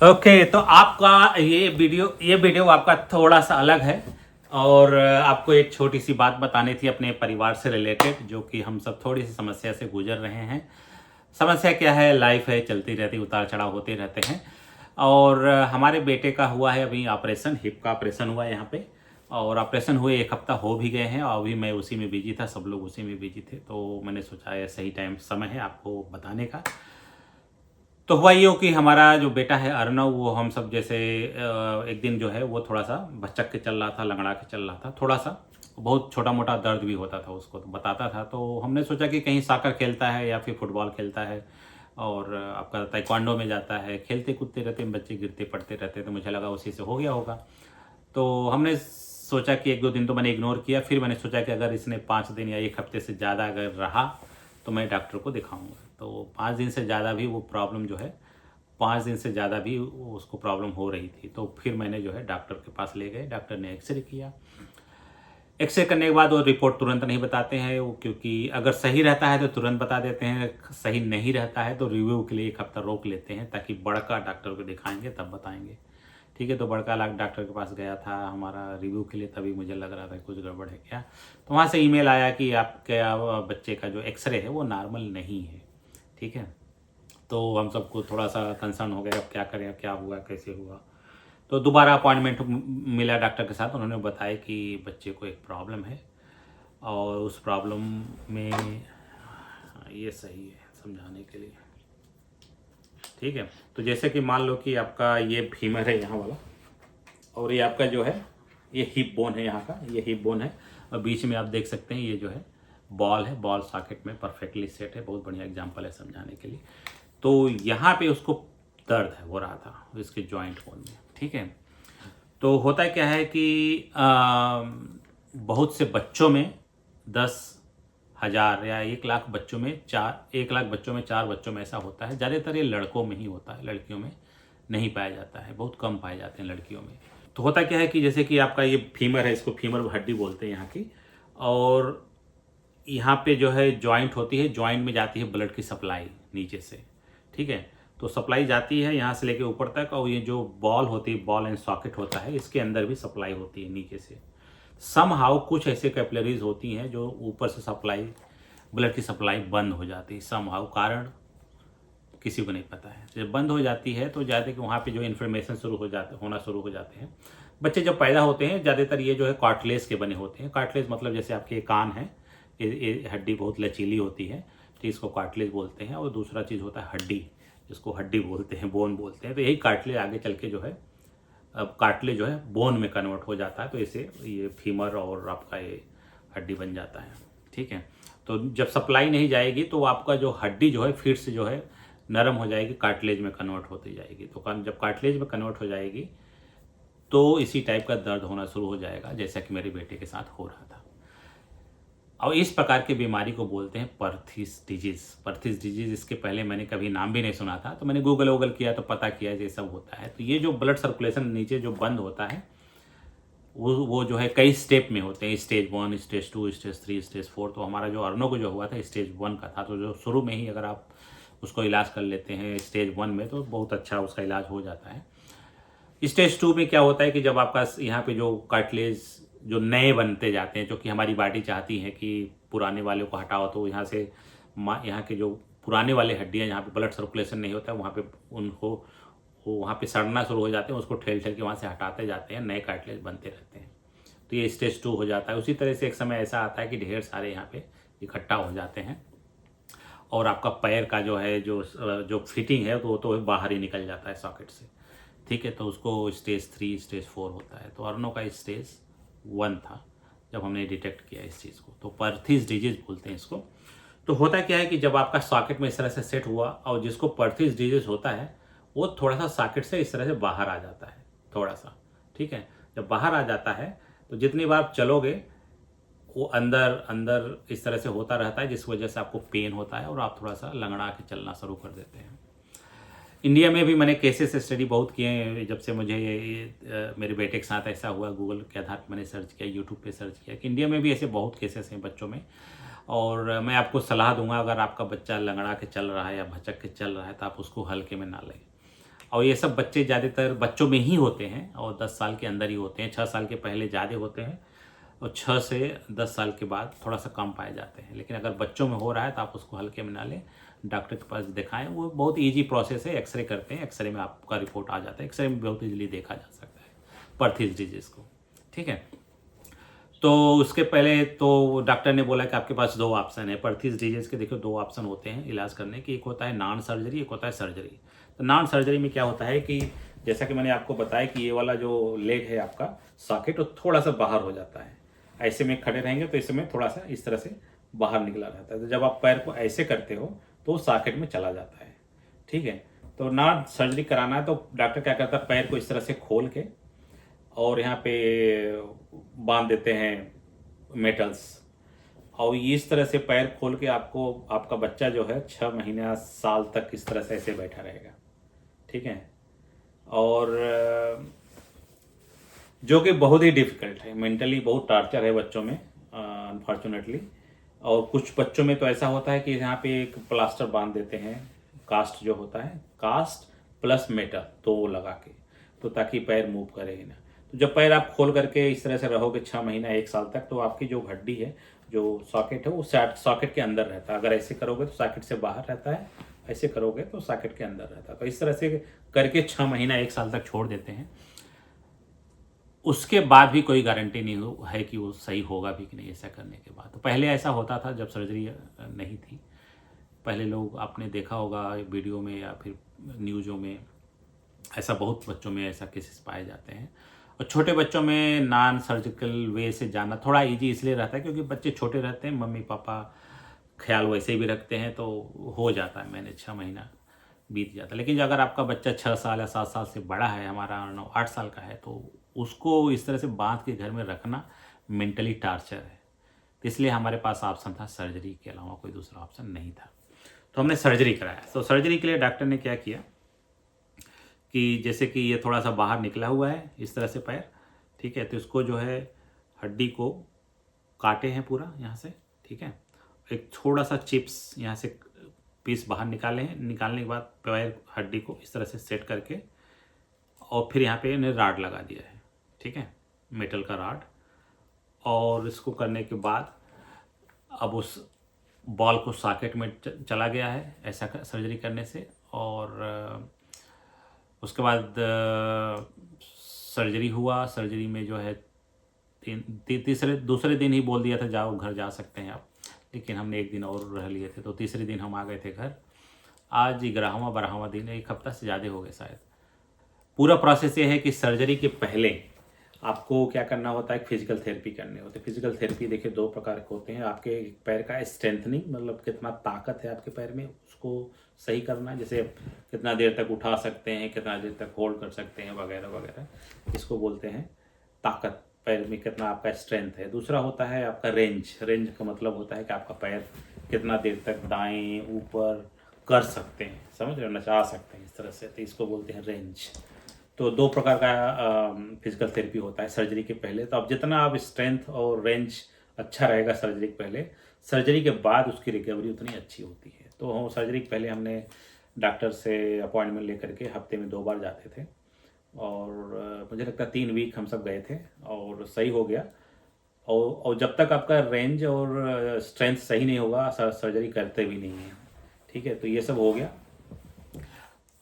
Okay, तो आपका ये वीडियो आपका थोड़ा सा अलग है। और आपको एक छोटी सी बात बतानी थी अपने परिवार से रिलेटेड, जो कि हम सब थोड़ी सी समस्या से गुजर रहे हैं। समस्या क्या है? लाइफ है, चलती रहती, उतार चढ़ाव होते रहते हैं। और हमारे बेटे का हुआ है अभी ऑपरेशन, हिप का ऑपरेशन हुआ है यहाँ पे। और ऑपरेशन हुए 1 हफ्ता हो भी गए हैं, और अभी मैं उसी में बिजी था, सब लोग उसी में बिजी थे, तो मैंने सोचा ये सही समय है आपको बताने का। तो हुआ यूँ कि हमारा जो बेटा है अर्नव, वो हम सब जैसे एक दिन जो है वो थोड़ा सा भचक के चल रहा था, लंगड़ा के चल रहा था, थोड़ा सा बहुत छोटा मोटा दर्द भी होता था उसको, तो बताता था। तो हमने सोचा कि कहीं सॉकर खेलता है या फिर फुटबॉल खेलता है, और आपका ताइक्वांडो में जाता है, खेलते कूदते रहते हैं बच्चे, गिरते पड़ते रहते हैं, तो मुझे लगा उसी से हो गया होगा। तो हमने सोचा कि 1-2 दिन तो मैंने इग्नोर किया, फिर मैंने सोचा कि अगर इसने 5 दिन या 1 हफ्ते से ज़्यादा अगर रहा तो मैं डॉक्टर को दिखाऊंगा। तो 5 दिन से ज़्यादा भी वो प्रॉब्लम जो है, 5 दिन से ज़्यादा भी उसको प्रॉब्लम हो रही थी। तो फिर मैंने जो है डॉक्टर के पास ले गए, डॉक्टर ने एक्सरे किया। एक्सरे करने के बाद वो रिपोर्ट तुरंत नहीं बताते हैं वो, क्योंकि अगर सही रहता है तो तुरंत बता देते हैं, सही नहीं रहता है तो रिव्यू के लिए 1 हफ्ता रोक लेते हैं, ताकि बड़का डॉक्टर को दिखाएंगे तब बताएंगे। ठीक है, तो बड़का लाख डॉक्टर के पास गया था हमारा रिव्यू के लिए, तभी मुझे लग रहा था कुछ गड़बड़ है क्या। तो वहाँ से ईमेल आया कि आपके बच्चे का जो एक्सरे है वो नॉर्मल नहीं है। ठीक है, तो हम सबको थोड़ा सा कंसर्न हो गया, अब क्या करें, अब क्या हुआ, कैसे हुआ। तो दोबारा अपॉइंटमेंट मिला डॉक्टर के साथ, उन्होंने बताया कि बच्चे को एक प्रॉब्लम है, और उस प्रॉब्लम में ये सही है समझाने के लिए। ठीक है, तो जैसे कि मान लो कि आपका ये फीमर है यहाँ वाला, और ये आपका जो है ये हिप बोन है, यहाँ का ये हिप बोन है, और बीच में आप देख सकते हैं ये जो है बॉल है, बॉल सॉकेट में परफेक्टली सेट है। बहुत बढ़िया एग्जांपल है समझाने के लिए। तो यहाँ पे उसको दर्द है हो रहा था इसके जॉइंट बोन में। ठीक है, तो होता क्या है कि बहुत से बच्चों में 10,000 या 1 लाख बच्चों में 4 बच्चों में ऐसा होता है। ज़्यादातर ये लड़कों में ही होता है, लड़कियों में नहीं पाया जाता है, बहुत कम पाए जाते हैं लड़कियों में। तो होता क्या है कि जैसे कि आपका ये फीमर है, इसको फीमर हड्डी बोलते हैं यहाँ की, और यहाँ पे जो है जॉइंट होती है, जॉइंट में जाती है ब्लड की सप्लाई नीचे से। ठीक है, तो सप्लाई जाती है यहाँ से लेके ऊपर तक, और ये जो बॉल होती है, बॉल एंड सॉकेट होता है, इसके अंदर भी सप्लाई होती है नीचे से। सम हाउ कुछ ऐसे कैपिलरीज होती हैं जो ऊपर से सप्लाई, ब्लड की सप्लाई बंद हो जाती है, सम हाउ कारण किसी को नहीं पता है। जब बंद हो जाती है तो ज़्यादा कि वहाँ पे जो इन्फ्लेमेशन होना शुरू हो जाते हैं। बच्चे जब पैदा होते हैं ज़्यादातर ये जो है कार्टिलेज के बने होते हैं। कार्टिलेज मतलब जैसे आपके कान है, ये हड्डी बहुत लचीली होती है, तो इसको कार्टिलेज बोलते हैं। और दूसरा चीज़ होता है हड्डी, जिसको हड्डी बोलते हैं, बोन बोलते हैं। तो यही कार्टिलेज आगे चल के जो है, अब कार्टिलेज जो है बोन में कन्वर्ट हो जाता है, तो इसे ये फीमर और आपका ये हड्डी बन जाता है। ठीक है, तो जब सप्लाई नहीं जाएगी तो आपका जो हड्डी जो है फिर से जो है नरम हो जाएगी, कार्टिलेज में कन्वर्ट होती जाएगी। तो जब कार्टिलेज में कन्वर्ट हो जाएगी तो इसी टाइप का दर्द होना शुरू हो जाएगा, जैसा कि मेरे बेटे के साथ हो रहा था। और इस प्रकार की बीमारी को बोलते हैं परथिस डिजीज। परथिस डिजीज, इसके पहले मैंने कभी नाम भी नहीं सुना था, तो मैंने गूगल किया तो पता किया ये सब होता है। तो ये जो ब्लड सर्कुलेशन नीचे जो बंद होता है, वो जो है कई स्टेप में होते हैं, स्टेज 1, स्टेज 2, स्टेज 3, स्टेज 4। तो हमारा जो अर्नो को जो हुआ था स्टेज 1 का था, तो जो शुरू में ही अगर आप उसको इलाज कर लेते हैं स्टेज 1 में तो बहुत अच्छा उसका इलाज हो जाता है। स्टेज 2 में क्या होता है कि जब आपका यहाँ पे जो कार्टिलेज जो नए बनते जाते हैं, जो कि हमारी बॉडी चाहती है कि पुराने वाले को हटाओ, तो यहाँ से यहाँ के जो पुराने वाले हड्डियाँ जहाँ पे ब्लड सर्कुलेशन नहीं होता है, वहाँ पे उनको वो वहाँ पे सड़ना शुरू हो जाते हैं, उसको ठेल ठेल के वहाँ से हटाते जाते हैं, नए कार्टिलेज बनते रहते हैं। तो ये स्टेज 2 हो जाता है। उसी तरह से एक समय ऐसा आता है कि ढेर सारे यहाँ पे इकट्ठा हो जाते हैं, और आपका पैर का जो है जो फिटिंग है वो तो बाहर ही निकल जाता है सॉकेट से। ठीक है, तो उसको स्टेज 3, स्टेज 4 होता है। तो अर्नो का स्टेज 1 था जब हमने डिटेक्ट किया इस चीज़ को, तो परथिस डिजीज बोलते हैं इसको। तो होता क्या है कि जब आपका सॉकेट में इस तरह से सेट हुआ, और जिसको परथिस डिजीज होता है वो थोड़ा सा सॉकेट से इस तरह से बाहर आ जाता है, थोड़ा सा। ठीक है, जब बाहर आ जाता है तो जितनी बार आप चलोगे वो अंदर अंदर इस तरह से होता रहता है, जिस वजह से आपको पेन होता है और आप थोड़ा सा लंगड़ा के चलना शुरू कर देते हैं। इंडिया में भी मैंने केसेस स्टडी बहुत किए हैं। जब से मुझे मेरे बेटे के साथ ऐसा हुआ, गूगल के आधार पर मैंने सर्च किया, यूट्यूब पे सर्च किया कि इंडिया में भी ऐसे बहुत केसेस हैं बच्चों में। और मैं आपको सलाह दूंगा, अगर आपका बच्चा लंगड़ा के चल रहा है या भचक के चल रहा है तो आप उसको हल्के में ना लें। और ये सब बच्चे ज़्यादातर बच्चों में ही होते हैं और 10 साल के अंदर ही होते हैं। 6 साल के पहले ज़्यादा होते हैं और 6 से 10 साल के बाद थोड़ा सा कम पाए जाते हैं। लेकिन अगर बच्चों में हो रहा है तो आप उसको हल्के में ना लें, डॉक्टर के पास दिखाएं। वो बहुत ईजी प्रोसेस है, एक्सरे करते हैं, एक्सरे में आपका रिपोर्ट आ जाता है। एक्सरे में बहुत ईजिली देखा जा सकता है परथीज डिजीज़ को, ठीक है। तो उसके पहले तो डॉक्टर ने बोला कि आपके पास 2 ऑप्शन है परथीज डिजीज़ के। देखो 2 ऑप्शन होते हैं इलाज करने के, एक होता है नॉन सर्जरी, एक होता है सर्जरी। तो नॉन सर्जरी में क्या होता है कि जैसा कि मैंने आपको बताया कि ये वाला जो लेग है आपका सॉकेट, वो थोड़ा सा बाहर हो जाता है। ऐसे में खड़े रहेंगे तो इसमें थोड़ा सा इस तरह से बाहर निकला रहता है। तो जब आप पैर को ऐसे करते हो तो वो सॉकेट में चला जाता है, ठीक है। तो नॉन सर्जरी कराना है तो डॉक्टर क्या करता है, पैर को इस तरह से खोल के और यहाँ पे बांध देते हैं मेटल्स, और इस तरह से पैर खोल के आपको आपका बच्चा जो है 6 महीना साल तक इस तरह से ऐसे बैठा रहेगा, ठीक है। और जो कि बहुत ही डिफ़िकल्ट है, मेंटली बहुत टार्चर है बच्चों में अनफॉर्चुनेटली। और कुछ बच्चों में तो ऐसा होता है कि यहाँ पे एक प्लास्टर बांध देते हैं, कास्ट जो होता है, कास्ट प्लस मेटल तो लगा के, तो ताकि पैर मूव करे ही ना। तो जब पैर आप खोल करके इस तरह से रहोगे 6 महीना 1 साल तक, तो आपकी जो हड्डी है, जो सॉकेट है, वो सॉकेट के अंदर रहता है। अगर ऐसे करोगे तो सॉकेट से बाहर रहता है, ऐसे करोगे तो सॉकेट के अंदर रहता है। तो इस तरह से करके 6 महीना 1 साल तक छोड़ देते हैं। उसके बाद भी कोई गारंटी नहीं है कि वो सही होगा भी कि नहीं ऐसा करने के बाद। तो पहले ऐसा होता था जब सर्जरी नहीं थी। पहले लोग, आपने देखा होगा वीडियो में या फिर न्यूज़ों में, ऐसा बहुत बच्चों में ऐसा केसेस पाए जाते हैं। और छोटे बच्चों में नॉन सर्जिकल वे से जाना थोड़ा इजी इसलिए रहता है क्योंकि बच्चे छोटे रहते हैं, मम्मी पापा ख्याल वैसे भी रखते हैं, तो हो जाता है मैंने 6 महीना बीत जाता है। लेकिन अगर आपका बच्चा 6 साल या 7 साल से बड़ा है, हमारा 8 साल का है, तो उसको इस तरह से बांध के घर में रखना मेंटली टार्चर है। तो इसलिए हमारे पास ऑप्शन था सर्जरी के अलावा, कोई दूसरा ऑप्शन नहीं था। तो हमने सर्जरी कराया। तो सर्जरी के लिए डॉक्टर ने क्या किया कि जैसे कि ये थोड़ा सा बाहर निकला हुआ है इस तरह से पैर, ठीक है। तो इसको जो है हड्डी को काटे हैं पूरा यहाँ से, ठीक है। एक थोड़ा सा चिप्स यहाँ से पीस बाहर निकाले हैं। निकालने के बाद पैर हड्डी को इस तरह से सेट करके और फिर यहाँ पे इन्हें राड लगा दिया है, ठीक है, मेटल का राड। और इसको करने के बाद अब उस बॉल को सॉकेट में चला गया है ऐसा सर्जरी करने से। और उसके बाद सर्जरी हुआ। सर्जरी में जो है दूसरे दिन ही बोल दिया था जाओ घर जा सकते हैं आप, लेकिन हमने 1 दिन और रह लिए थे, तो तीसरे दिन हम आ गए थे घर। आज 11वां 12वां दिन है, 1 हफ्ता से ज़्यादा हो गए शायद। पूरा प्रोसेस ये है कि सर्जरी के पहले आपको क्या करना होता है, फिजिकल थेरेपी करने होते हैं। फिजिकल थेरेपी देखिए 2 प्रकार के होते हैं। आपके पैर का स्ट्रेंथनिंग, मतलब कितना ताकत है आपके पैर में, उसको सही करना, जैसे कितना देर तक उठा सकते हैं, कितना देर तक होल्ड कर सकते हैं, वगैरह वगैरह, इसको बोलते हैं ताकत, पैर में कितना आपका स्ट्रेंथ है। दूसरा होता है आपका रेंज। रेंज का मतलब होता है कि आपका पैर कितना देर तक दाएँ ऊपर कर सकते हैं, समझ रहे हो, नचा सकते हैं इस तरह से, तो इसको बोलते हैं रेंज। तो 2 प्रकार का फिजिकल थेरेपी होता है सर्जरी के पहले। तो अब जितना आप स्ट्रेंथ और रेंज अच्छा रहेगा सर्जरी के पहले, सर्जरी के बाद उसकी रिकवरी उतनी अच्छी होती है। तो हम सर्जरी के पहले हमने डॉक्टर से अपॉइंटमेंट लेकर के हफ्ते में 2 बार जाते थे, और मुझे लगता है 3 वीक हम सब गए थे और सही हो गया। और जब तक आपका रेंज और स्ट्रेंथ सही नहीं होगा सर्जरी करते भी नहीं हैं, ठीक है। तो ये सब हो गया।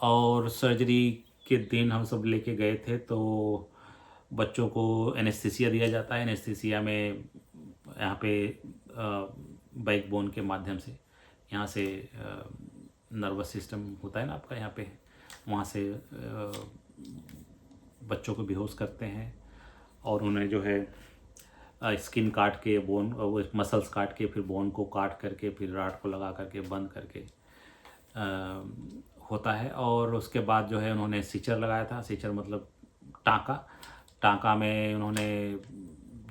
और सर्जरी के दिन हम सब लेके गए थे, तो बच्चों को एनेस्थीसिया दिया जाता है। एनेस्थीसिया में यहाँ पे बैक बोन के माध्यम से, यहाँ से नर्वस सिस्टम होता है ना आपका यहाँ पे, वहाँ से बच्चों को बेहोश करते हैं। और उन्हें जो है स्किन काट के, बोन वो मसल्स काट के, फिर बोन को काट करके, फिर राड को लगा करके बंद करके होता है। और उसके बाद जो है उन्होंने सीचर लगाया था। सीचर मतलब टाँका में उन्होंने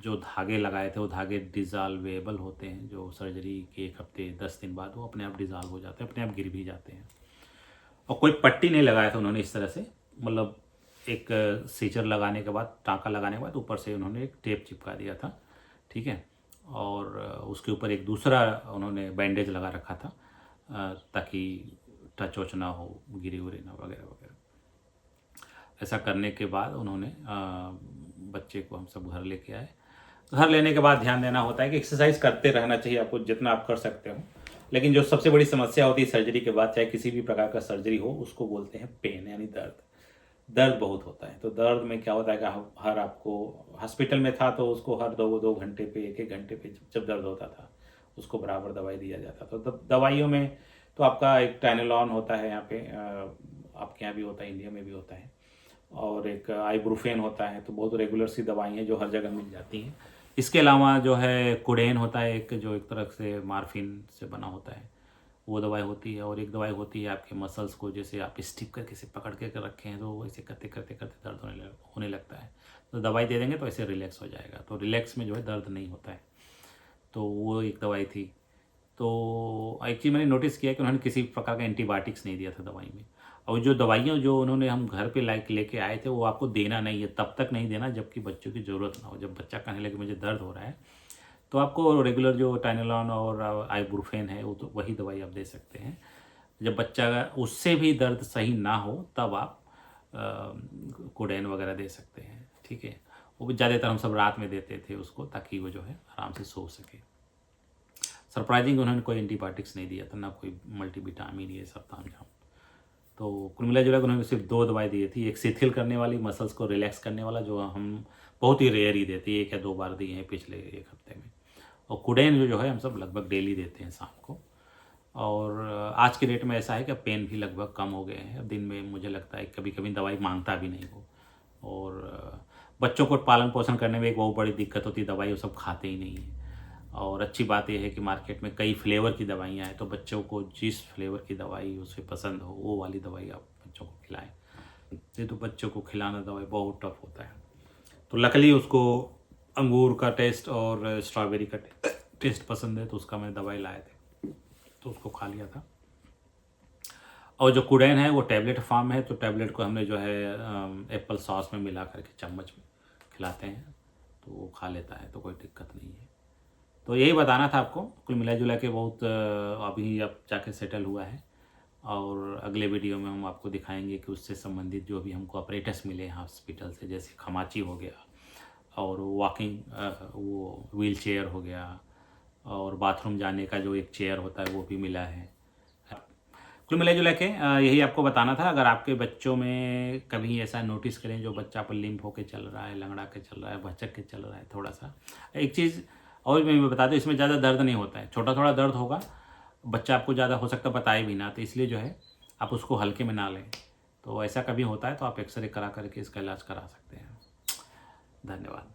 जो धागे लगाए थे, वो धागे डिज़ॉल्वेबल होते हैं, जो सर्जरी के 1 हफ्ते 10 दिन बाद वो अपने आप डिज़ॉल्व हो जाते हैं, अपने आप गिर भी जाते हैं। और कोई पट्टी नहीं लगाया था उन्होंने इस तरह से, मतलब एक सीचर लगाने के बाद, टाँका लगाने के बाद ऊपर से उन्होंने एक टेप चिपका दिया था, ठीक है। और उसके ऊपर एक दूसरा उन्होंने बैंडेज लगा रखा था ताकि टच वच ना हो, गिरे उरे ना, वगैरह वगैरह। ऐसा करने के बाद उन्होंने बच्चे को हम सब घर लेके आए। घर लेने के बाद ध्यान देना होता है कि एक्सरसाइज करते रहना चाहिए आपको जितना आप कर सकते हो। लेकिन जो सबसे बड़ी समस्या होती है सर्जरी के बाद, चाहे किसी भी प्रकार का सर्जरी हो, उसको बोलते हैं पेन, यानी दर्द। दर्द बहुत होता है। तो दर्द में क्या होता है कि हर आपको हॉस्पिटल में था तो उसको हर 2-2 घंटे पे, 1-1 घंटे पे जब दर्द होता था उसको बराबर दवाई दिया जाता था। तो दवाइयों में तो आपका एक टाइनेलॉन होता है, यहाँ पे आपके यहाँ भी होता है, इंडिया में भी होता है, और एक आइब्रूफेन होता है। तो बहुत रेगुलर सी दवाई हैं जो हर जगह मिल जाती हैं। इसके अलावा जो है कोडेन होता है एक, जो एक तरह से मार्फिन से बना होता है, वो दवाई होती है। और एक दवाई होती है आपके मसल्स को, जैसे आप स्टिक करके से पकड़ के रखे हैं तो ऐसे करते करते करते दर्द होने लगता है, तो दवाई दे देंगे तो ऐसे रिलैक्स हो जाएगा। तो रिलैक्स में जो है दर्द नहीं होता है। तो वो एक दवाई थी। तो एक चीज़ मैंने नोटिस किया कि उन्होंने किसी प्रकार का एंटीबायोटिक्स नहीं दिया था दवाई में। और जो दवाइयाँ जो उन्होंने हम घर पे लेके आए थे वो आपको देना नहीं है, तब तक नहीं देना जबकि बच्चों की ज़रूरत ना हो। जब बच्चा कहने लगे मुझे दर्द हो रहा है तो आपको रेगुलर जो टाइनेलॉन और आइब्रूफेन है वो तो वही दवाई आप दे सकते हैं। जब बच्चा उससे भी दर्द सही ना हो तब आप कोडेन वगैरह दे सकते हैं, ठीक है। वो भी ज़्यादातर हम सब रात में देते थे उसको, ताकि वो जो है आराम से सो सके। सरप्राइजिंग उन्होंने कोई एंटीबायोटिक्स नहीं दिया था, ना कोई मल्टीविटामिन, ये सब तामझाम। तो कुल मिला जुला उन्होंने सिर्फ 2 दवाई दी थी। एक शिथिल करने वाली, मसल्स को रिलैक्स करने वाला, जो हम बहुत ही रेयर ही देते हैं, 1 या 2 बार दिए हैं पिछले 1 हफ्ते में। और कोडेन जो है हम सब लगभग डेली देते हैं शाम को। और आज के डेट में ऐसा है कि पेन भी लगभग कम हो गए हैं। दिन में मुझे लगता है कभी कभी दवाई मांगता भी नहीं वो। और बच्चों को पालन पोषण करने में एक बहुत बड़ी दिक्कत होती है, दवाई वो सब खाते ही नहीं है। और अच्छी बात यह है कि मार्केट में कई फ्लेवर की दवाइयाँ हैं, तो बच्चों को जिस फ्लेवर की दवाई उसे पसंद हो वो वाली दवाई आप बच्चों को खिलाएं। ये तो बच्चों को खिलाना दवाई बहुत टफ होता है। तो लकीली उसको अंगूर का टेस्ट और स्ट्रॉबेरी का टेस्ट पसंद है, तो उसका मैंने दवाई लाए थे तो उसको खा लिया था। और जो कोडेन है वो टैबलेट फॉर्म है, तो टैबलेट को हमने जो है एप्पल सॉस में मिला करके चम्मच में खिलाते हैं, तो वो खा लेता है, तो कोई दिक्कत नहीं है। तो यही बताना था आपको। कुल मिला जुला के बहुत अभी अब जाके सेटल हुआ है। और अगले वीडियो में हम आपको दिखाएंगे कि उससे संबंधित जो भी हमको ऑपरेटर्स मिले हैं हॉस्पिटल से, जैसे खमाची हो गया और वॉकिंग वो व्हील चेयर हो गया, और बाथरूम जाने का जो एक चेयर होता है वो भी मिला है। कुल मिला जुला के यही आपको बताना था। अगर आपके बच्चों में कभी ऐसा नोटिस करें जो बच्चा पर लिम्प होके चल रहा है, लंगड़ा के चल रहा है, भचक के चल रहा है, थोड़ा सा एक चीज़ और मैं बता दूं, इसमें ज़्यादा दर्द नहीं होता है, छोटा थोड़ा दर्द होगा, बच्चा आपको ज़्यादा हो सकता है बताए भी ना, तो इसलिए जो है आप उसको हल्के में ना लें। तो ऐसा कभी होता है तो आप एक्सरे करा करके इसका इलाज करा सकते हैं। धन्यवाद।